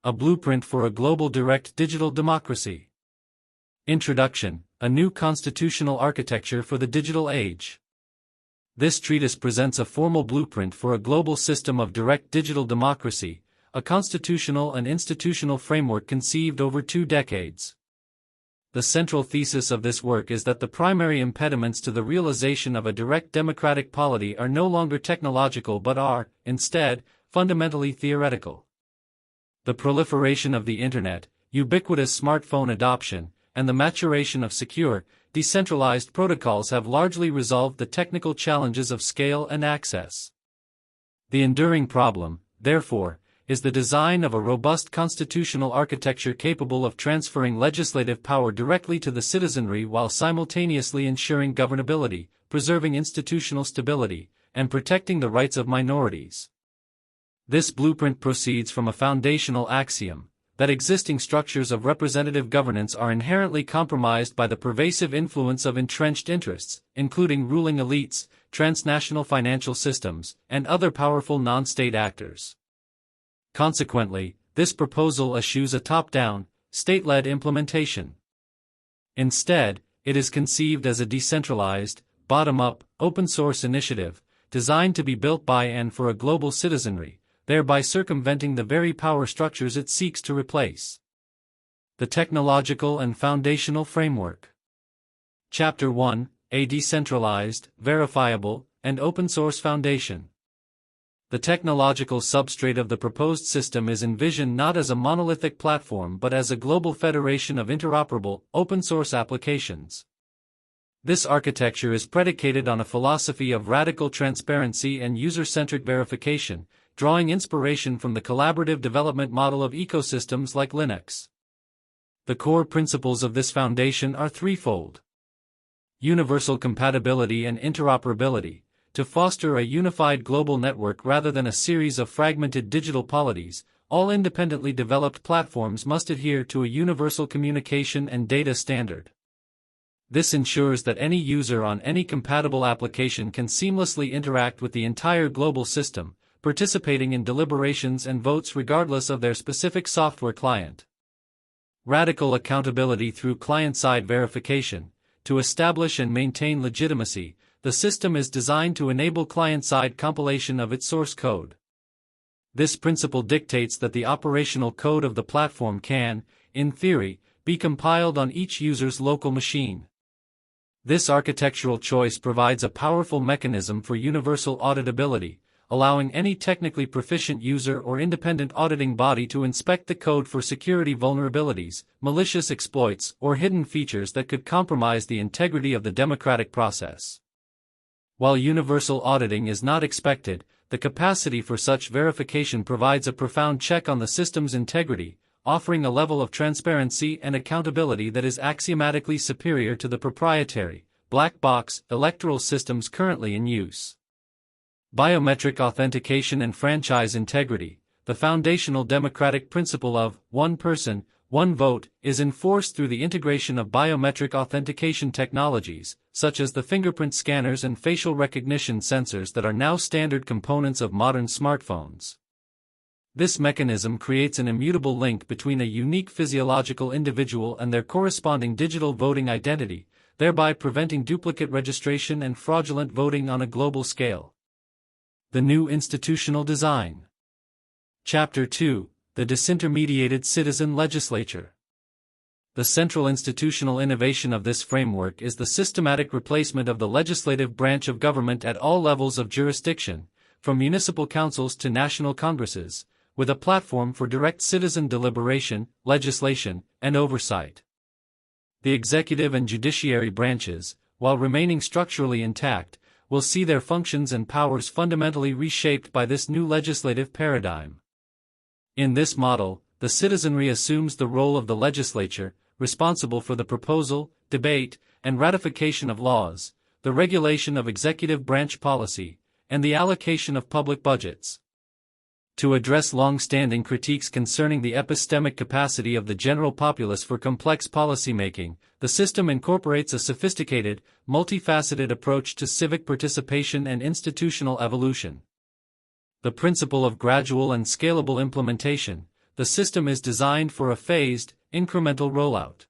A blueprint for a global direct digital democracy. Introduction, a new constitutional architecture for the digital age. This treatise presents a formal blueprint for a global system of direct digital democracy, a constitutional and institutional framework conceived over 2 decades. The central thesis of this work is that the primary impediments to the realization of a direct democratic polity are no longer technological but are, instead, fundamentally theoretical. The proliferation of the Internet, ubiquitous smartphone adoption, and the maturation of secure, decentralized protocols have largely resolved the technical challenges of scale and access. The enduring problem, therefore, is the design of a robust constitutional architecture capable of transferring legislative power directly to the citizenry while simultaneously ensuring governability, preserving institutional stability, and protecting the rights of minorities. This blueprint proceeds from a foundational axiom, that existing structures of representative governance are inherently compromised by the pervasive influence of entrenched interests, including ruling elites, transnational financial systems, and other powerful non-state actors. Consequently, this proposal eschews a top-down, state-led implementation. Instead, it is conceived as a decentralized, bottom-up, open-source initiative, designed to be built by and for a global citizenry, thereby circumventing the very power structures it seeks to replace. The Technological and Foundational Framework. Chapter 1, A Decentralized, Verifiable, and Open-Source Foundation. The technological substrate of the proposed system is envisioned not as a monolithic platform but as a global federation of interoperable, open-source applications. This architecture is predicated on a philosophy of radical transparency and user-centric verification, drawing inspiration from the collaborative development model of ecosystems like Linux. The core principles of this foundation are threefold. Universal compatibility and interoperability, to foster a unified global network rather than a series of fragmented digital polities. All independently developed platforms must adhere to a universal communication and data standard. This ensures that any user on any compatible application can seamlessly interact with the entire global system, participating in deliberations and votes regardless of their specific software client. Radical accountability through client-side verification. To establish and maintain legitimacy, the system is designed to enable client-side compilation of its source code. This principle dictates that the operational code of the platform can, in theory, be compiled on each user's local machine. This architectural choice provides a powerful mechanism for universal auditability, allowing any technically proficient user or independent auditing body to inspect the code for security vulnerabilities, malicious exploits, or hidden features that could compromise the integrity of the democratic process. While universal auditing is not expected, the capacity for such verification provides a profound check on the system's integrity, offering a level of transparency and accountability that is axiomatically superior to the proprietary, black box, electoral systems currently in use. Biometric authentication and franchise integrity. The foundational democratic principle of one person, one vote is enforced through the integration of biometric authentication technologies, such as the fingerprint scanners and facial recognition sensors that are now standard components of modern smartphones. This mechanism creates an immutable link between a unique physiological individual and their corresponding digital voting identity, thereby preventing duplicate registration and fraudulent voting on a global scale. The new institutional design. Chapter 2, The Disintermediated Citizen Legislature. The central institutional innovation of this framework is the systematic replacement of the legislative branch of government at all levels of jurisdiction, from municipal councils to national congresses, with a platform for direct citizen deliberation, legislation, and oversight. The executive and judiciary branches, while remaining structurally intact, will see their functions and powers fundamentally reshaped by this new legislative paradigm. In this model, the citizenry assumes the role of the legislature, responsible for the proposal, debate, and ratification of laws, the regulation of executive branch policy, and the allocation of public budgets. To address long-standing critiques concerning the epistemic capacity of the general populace for complex policymaking, the system incorporates a sophisticated, multifaceted approach to civic participation and institutional evolution. The principle of gradual and scalable implementation. the system is designed for a phased, incremental rollout.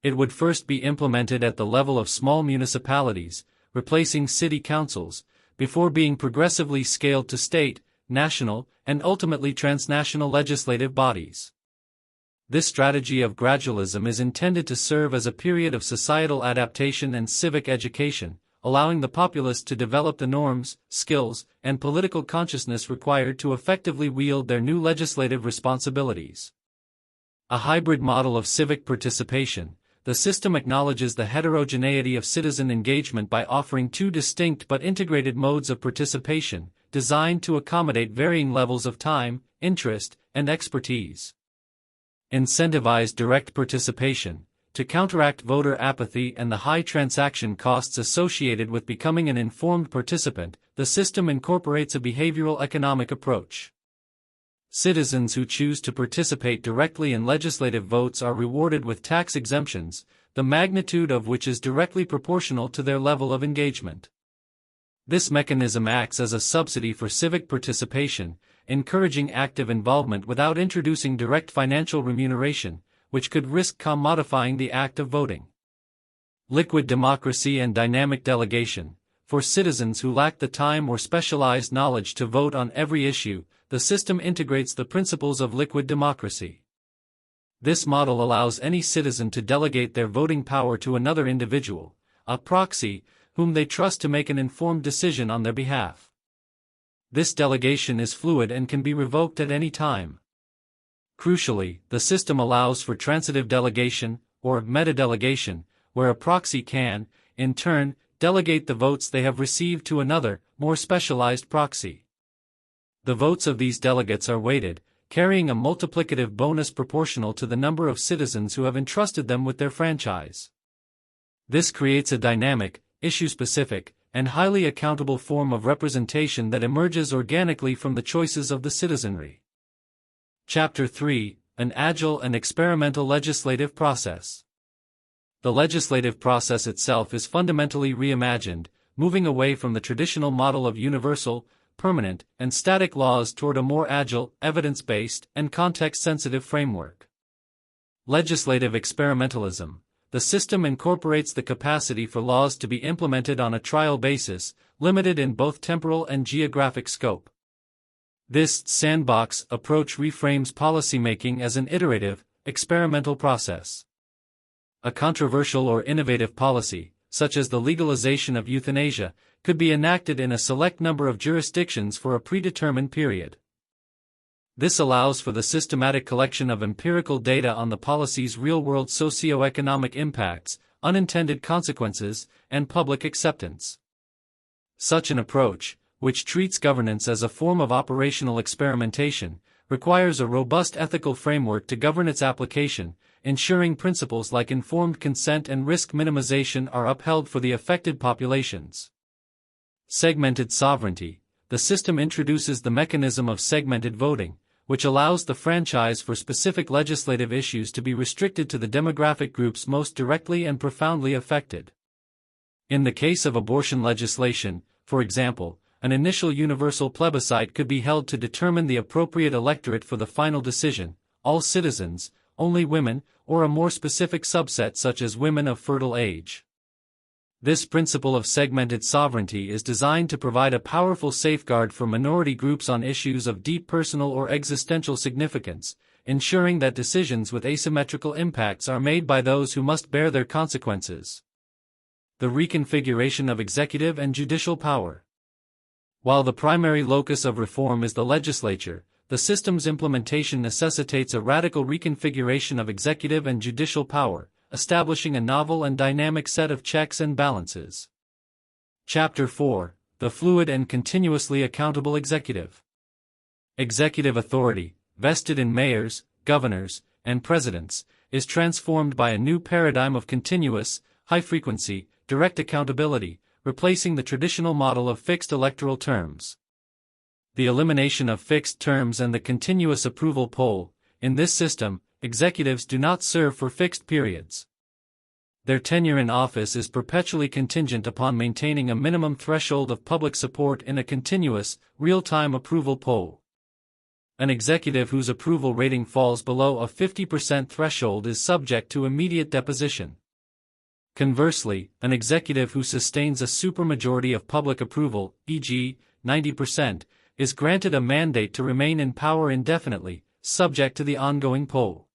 It would first be implemented at the level of small municipalities, replacing city councils, before being progressively scaled to state, national, and ultimately transnational legislative bodies. This strategy of gradualism is intended to serve as a period of societal adaptation and civic education, allowing the populace to develop the norms, skills, and political consciousness required to effectively wield their new legislative responsibilities. A hybrid model of civic participation, the system acknowledges the heterogeneity of citizen engagement by offering two distinct but integrated modes of participation, designed to accommodate varying levels of time, interest, and expertise. Incentivized direct participation, to counteract voter apathy and the high transaction costs associated with becoming an informed participant, the system incorporates a behavioral economic approach. Citizens who choose to participate directly in legislative votes are rewarded with tax exemptions, the magnitude of which is directly proportional to their level of engagement. This mechanism acts as a subsidy for civic participation, encouraging active involvement without introducing direct financial remuneration, which could risk commodifying the act of voting. Liquid democracy and dynamic delegation. For citizens who lack the time or specialized knowledge to vote on every issue, the system integrates the principles of liquid democracy. This model allows any citizen to delegate their voting power to another individual, a proxy, whom they trust to make an informed decision on their behalf. This delegation is fluid and can be revoked at any time. Crucially, the system allows for transitive delegation, or meta-delegation, where a proxy can, in turn, delegate the votes they have received to another, more specialized proxy. The votes of these delegates are weighted, carrying a multiplicative bonus proportional to the number of citizens who have entrusted them with their franchise. This creates a dynamic, issue-specific, and highly accountable form of representation that emerges organically from the choices of the citizenry. Chapter 3: An Agile and Experimental Legislative Process. The legislative process itself is fundamentally reimagined, moving away from the traditional model of universal, permanent, and static laws toward a more agile, evidence-based, and context-sensitive framework. Legislative experimentalism. The system incorporates the capacity for laws to be implemented on a trial basis, limited in both temporal and geographic scope. This sandbox approach reframes policymaking as an iterative, experimental process. A controversial or innovative policy, such as the legalization of euthanasia, could be enacted in a select number of jurisdictions for a predetermined period. This allows for the systematic collection of empirical data on the policy's real-world socio-economic impacts, unintended consequences, and public acceptance. Such an approach, which treats governance as a form of operational experimentation, requires a robust ethical framework to govern its application, ensuring principles like informed consent and risk minimization are upheld for the affected populations. Segmented sovereignty. The system introduces the mechanism of segmented voting, which allows the franchise for specific legislative issues to be restricted to the demographic groups most directly and profoundly affected. In the case of abortion legislation, for example, an initial universal plebiscite could be held to determine the appropriate electorate for the final decision: all citizens, only women, or a more specific subset such as women of fertile age. This principle of segmented sovereignty is designed to provide a powerful safeguard for minority groups on issues of deep personal or existential significance, ensuring that decisions with asymmetrical impacts are made by those who must bear their consequences. The reconfiguration of executive and judicial power. While the primary locus of reform is the legislature, the system's implementation necessitates a radical reconfiguration of executive and judicial power, establishing a novel and dynamic set of checks and balances. Chapter 4: The Fluid and Continuously Accountable Executive. Executive authority, vested in mayors, governors, and presidents, is transformed by a new paradigm of continuous, high-frequency, direct accountability, replacing the traditional model of fixed electoral terms. The elimination of fixed terms and the continuous approval poll. In this system, executives do not serve for fixed periods. Their tenure in office is perpetually contingent upon maintaining a minimum threshold of public support in a continuous, real-time approval poll. An executive whose approval rating falls below a 50% threshold is subject to immediate deposition. Conversely, an executive who sustains a supermajority of public approval, e.g., 90%, is granted a mandate to remain in power indefinitely, subject to the ongoing poll.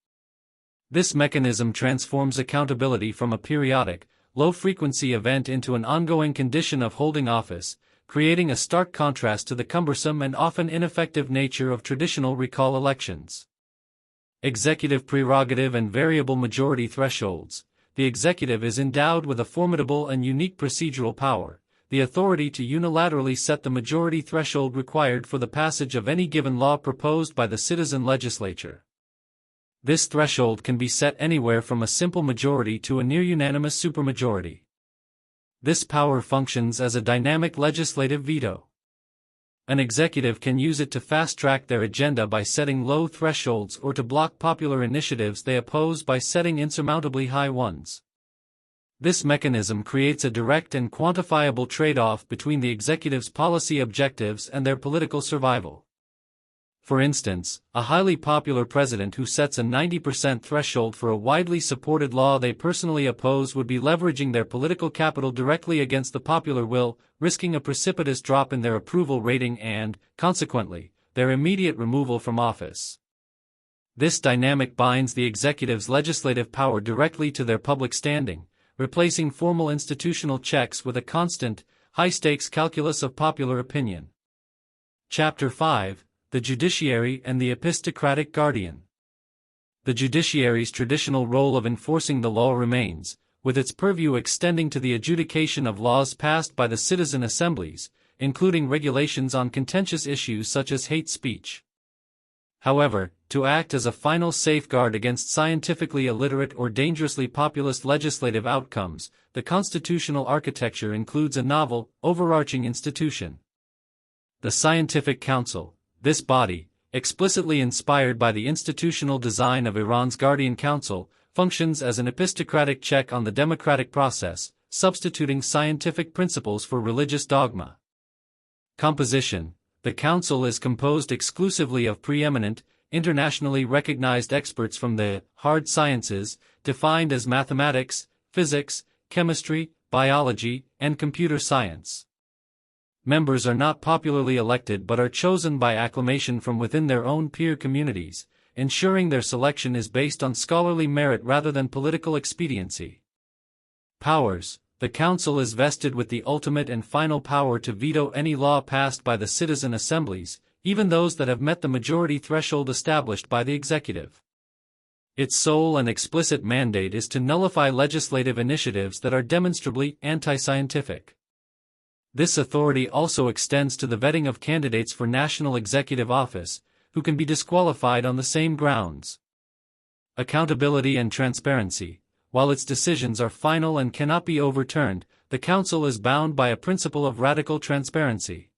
This mechanism transforms accountability from a periodic, low-frequency event into an ongoing condition of holding office, creating a stark contrast to the cumbersome and often ineffective nature of traditional recall elections. Executive prerogative and variable majority thresholds. The executive is endowed with a formidable and unique procedural power, the authority to unilaterally set the majority threshold required for the passage of any given law proposed by the citizen legislature. This threshold can be set anywhere from a simple majority to a near-unanimous supermajority. This power functions as a dynamic legislative veto. An executive can use it to fast-track their agenda by setting low thresholds or to block popular initiatives they oppose by setting insurmountably high ones. This mechanism creates a direct and quantifiable trade-off between the executive's policy objectives and their political survival. For instance, a highly popular president who sets a 90% threshold for a widely supported law they personally oppose would be leveraging their political capital directly against the popular will, risking a precipitous drop in their approval rating and, consequently, their immediate removal from office. This dynamic binds the executive's legislative power directly to their public standing, replacing formal institutional checks with a constant, high-stakes calculus of popular opinion. Chapter 5. The Judiciary and the Epistocratic Guardian. The judiciary's traditional role of enforcing the law remains, with its purview extending to the adjudication of laws passed by the citizen assemblies, including regulations on contentious issues such as hate speech. However, to act as a final safeguard against scientifically illiterate or dangerously populist legislative outcomes, the constitutional architecture includes a novel, overarching institution. The Scientific Council. This body, explicitly inspired by the institutional design of Iran's Guardian Council, functions as an epistocratic check on the democratic process, substituting scientific principles for religious dogma. Composition. The Council is composed exclusively of preeminent, internationally recognized experts from the hard sciences, defined as mathematics, physics, chemistry, biology, and computer science. Members are not popularly elected but are chosen by acclamation from within their own peer communities, ensuring their selection is based on scholarly merit rather than political expediency. Powers. The Council is vested with the ultimate and final power to veto any law passed by the citizen assemblies, even those that have met the majority threshold established by the executive. Its sole and explicit mandate is to nullify legislative initiatives that are demonstrably anti-scientific. This authority also extends to the vetting of candidates for national executive office, who can be disqualified on the same grounds. Accountability and transparency. While its decisions are final and cannot be overturned, the Council is bound by a principle of radical transparency.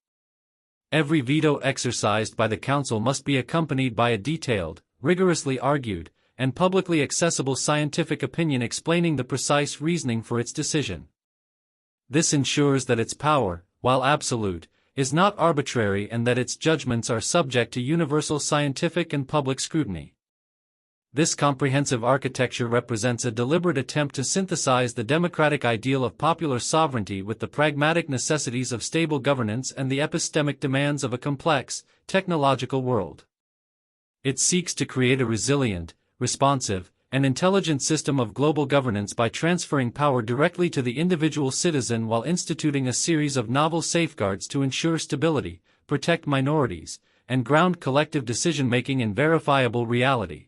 Every veto exercised by the Council must be accompanied by a detailed, rigorously argued, and publicly accessible scientific opinion explaining the precise reasoning for its decision. This ensures that its power, while absolute, is not arbitrary and that its judgments are subject to universal scientific and public scrutiny. This comprehensive architecture represents a deliberate attempt to synthesize the democratic ideal of popular sovereignty with the pragmatic necessities of stable governance and the epistemic demands of a complex, technological world. It seeks to create a resilient, responsive, and intelligent system of global governance by transferring power directly to the individual citizen while instituting a series of novel safeguards to ensure stability, protect minorities, and ground collective decision-making in verifiable reality.